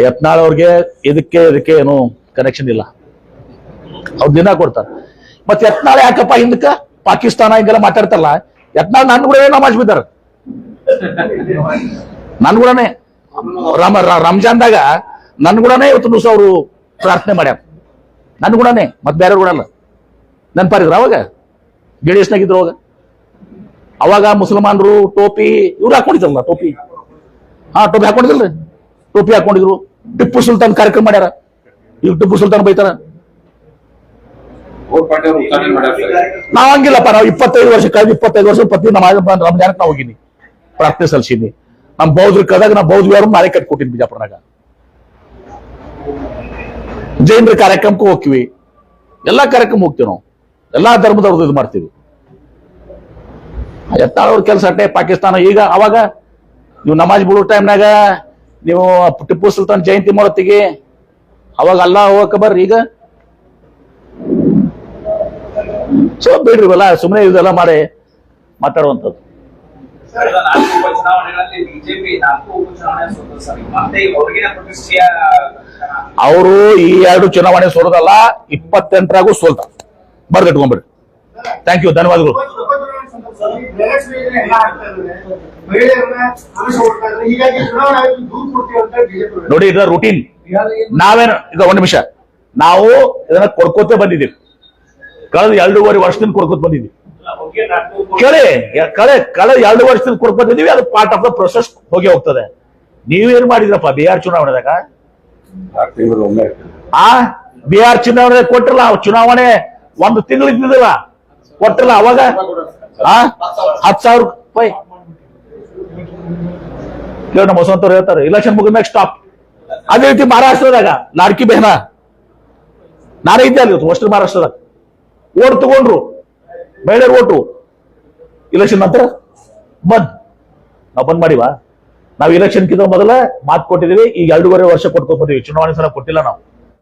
ಯತ್ನಾಳ್ ಅವ್ರಿಗೆ ಇದಕ್ಕೆ ಏನು ಕನೆಕ್ಷನ್ ಇಲ್ಲ, ಅವ್ರು ದಿನ ಕೊಡ್ತಾರೆ. ಮತ್ತೆ ಯತ್ನಾಳ್ ಯಾಕಪ್ಪ ಹಿಂದಕ್ಕ ಪಾಕಿಸ್ತಾನ ಹಿಂಗೆಲ್ಲ ಮಾತಾಡ್ತಾರಲ್ಲ, ಯತ್ನಾಳ್ ನನ್ ಕೂಡ ನಮಾಜ್ ಬಿದ್ದಾರ, ನನ್ ಕೂಡನೇ ರಂಜಾನ್ದಾಗ ನನ್ ಕೂಡನೇ ಇವತ್ತು ದಿವಸ ಅವರು ಪ್ರಾರ್ಥನೆ ಮಾಡ್ಯಾರ, ನನ್ ಕೂಡನೇ, ಮತ್ತೆ ಬೇರೆ ಕೂಡ ಅಲ್ಲ. ನೆನ್ಪಾರಿದ್ರು ಅವಾಗ ಜೆಡಿಎಸ್ನಾಗಿದ್ರು ಅವಾಗ ಮುಸಲ್ಮಾನರು ಟೋಪಿ ಇವ್ರು ಹಾಕೊಂಡಿದ್ರಲ್ಲ, ಟೋಪಿ ಟೋಪಿ ಹಾಕೊಂಡಿದ್ರಲ್ಲ, ಟೋಪಿ ಹಾಕೊಂಡಿದ್ರು. ಟಿಪ್ಪು ಸುಲ್ತಾನ್ ಕಾರ್ಯಕ್ರಮ ಮಾಡ್ಯಾರ, ಈಗ ಟಿಪ್ಪು ಸುಲ್ತಾನ್ ಬೈತಾರ. ನಾವ್ ಹಂಗಿಲ್ಲಪ್ಪ, ನಾವು 25 ವರ್ಷ ಕಳೆದ 25 ವರ್ಷ ಪ್ರತಿ ರಂಜಾನಕ್ಕೆ ನಾವು ಹೋಗಿನಿ, ಪ್ರಾರ್ಥನೆ ಸಲ್ಸಿನಿ. ನಮ್ ಬೌದ್ಧರ ಕದಾಗ ನಾವು ಬೌದ್ಧ ವಿಹಾರ ನಾಳೆ ಕಟ್ಕೊಟ್ಟಿನಿ ಬಿಜಾಪುರನಾಗ. ಜೈನರ ಕಾರ್ಯಕ್ರಮಕ್ಕೂ ಹೋಗ್ತೀವಿ, ಎಲ್ಲಾ ಕಾರ್ಯಕ್ರಮ ಹೋಗ್ತೀವಿ ನಾವು, ಎಲ್ಲಾ ಧರ್ಮದವ್ರದ್ದು ಇದು ಮಾಡ್ತೀವಿ. ಯತ್ನಾಳ್ ಅವ್ರ ಕೆಲಸ ಅಟ್ಟೆ ಪಾಕಿಸ್ತಾನ. ಈಗ ಅವಾಗ ನೀವು ನಮಾಜ್ ಬಿಡೋ ಟೈಮ್ನಾಗ ನೀವು ಟಿಪ್ಪು ಸುಲ್ತಾನ್ ಜಯಂತಿ ಮಾಡೋತ್ತಿಗೆ ಅವಾಗ ಅಲ್ಲಾ ಹೋಗಕ್ಕೆ ಬರ್ರಿ. ಈಗ ಸೊ ಬಿಡ್ರಿ ಇವೆಲ್ಲ ಸುಮ್ಮನೆ ಇದೆಲ್ಲ ಮಾಡಿ ಮಾತಾಡುವಂಥದ್ದು. ಅವರು ಈ 2 ಚುನಾವಣೆ ಸೋಲೋದಲ್ಲ, 28ರಾಗೂ ಸೋಲ್ತಾರೆ. ಬರ್ದಿಟ್ಕೊಂಡ್ಬಿಡ್ರಿ. ಥ್ಯಾಂಕ್ ಯು, ಧನ್ಯವಾದಗಳು. ನೋಡಿ, ಇದು ರೂಟೀನ್. ನಾವೇನು ಈಗ 1 ನಿಮಿಷ, ನಾವು ಇದನ್ನ ಕೊಡ್ಕೋತೆ ಬಂದಿದ್ದೀವಿ, ಕಳೆದ 2.5 ವರ್ಷದಿಂದ ಕೊಡ್ಕೋತ ಬಂದಿದ್ದೀವಿ. ಕಳೆದ 2 ವರ್ಷದಿಂದ ಕೊಡ್ಕೋತ ಬಂದಿದ್ದೀವಿ. ಅದು ಪಾರ್ಟ್ ಆಫ್ ದ ಪ್ರೊಸೆಸ್ ಹೋಗಿ ಹೋಗ್ತದೆ. ನೀವೇನ್ ಮಾಡಿದ್ರಪ್ಪ ಬಿಹಾರ್ ಚುನಾವಣೆದಾಗ? ಬಿಹಾರ್ ಚುನಾವಣೆ ಕೊಟ್ಟಿರಲ್ಲ, ಚುನಾವಣೆ 1 ತಿಂಗಳು ಇದ್ದಿದ್ದಿಲ್ಲ, ಕೊಟ್ಟಿರಲ್ಲ. ಅವಾಗ 10,000 ರೂಪಾಯಿ ಕೇಳ ಬಸವಂತವ್ರು ಹೇಳ್ತಾರೆ, ಇಲೆಕ್ಷನ್ ಮುಗಿದ್ಮ್ಯಾಗ ಸ್ಟಾಪ್. ಅದೇ ರೀತಿ ಮಹಾರಾಷ್ಟ್ರದಾಗ ಲಾಡ್ಕಿ ಬೆಹನ, ನಾನೇ ಇದ್ದೆ ಅಲ್ಲಿ ಅಷ್ಟು ಮಹಾರಾಷ್ಟ್ರದಾಗ. ಓಟ್ ತಗೊಂಡ್ರು, ಮಹಿಳೆಯರು ಓಟು, ಇಲೆಕ್ಷನ್ ನಂತರ ಬಂದ್. ನಾವು ಬಂದ್ ಮಾಡಿವಾ? ನಾವು ಇಲೆಕ್ಷನ್ ಕಿಂತ ಮೊದಲ ಮಾತು ಕೊಟ್ಟಿದೀವಿ. ಈಗ 2.5 ವರ್ಷ ಕೊಟ್ಕೊಂಡ್ ಬಂದೀವಿ, ಚುನಾವಣೆ ಸಲ ಕೊಟ್ಟಿಲ್ಲ ನಾವು.